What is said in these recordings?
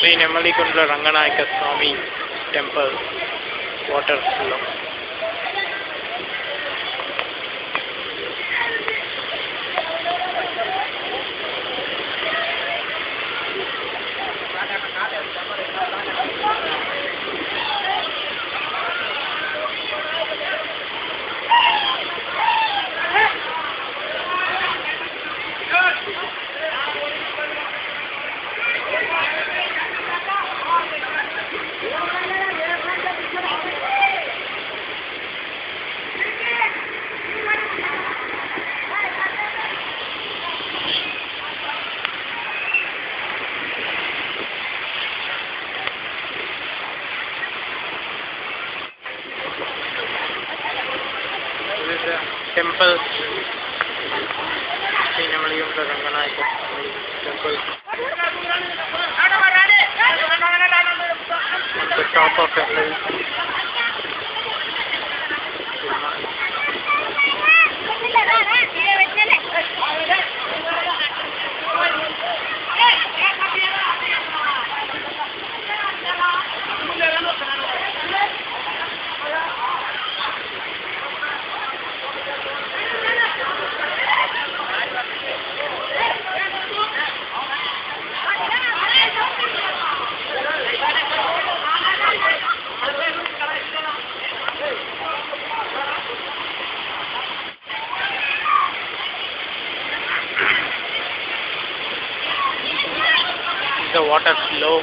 Sri Nemalikundla Ranganayaka Swami Temple water flow. This is the temple, Sri Nemalikundla Ranganayaka Swami Temple, on the top of a hill. The water flow.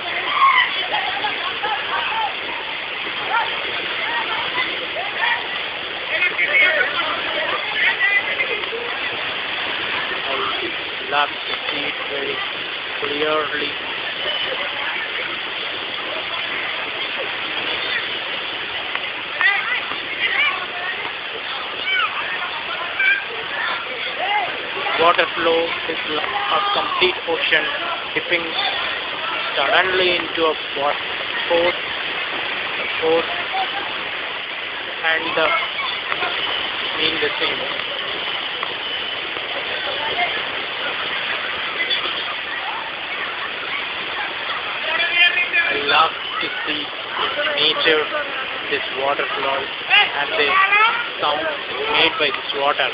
I love to see it very clearly. Water flow is like a complete ocean dipping suddenly into a fourth, and the mean the same. I love to see nature, this water flow, and the sound made by this water.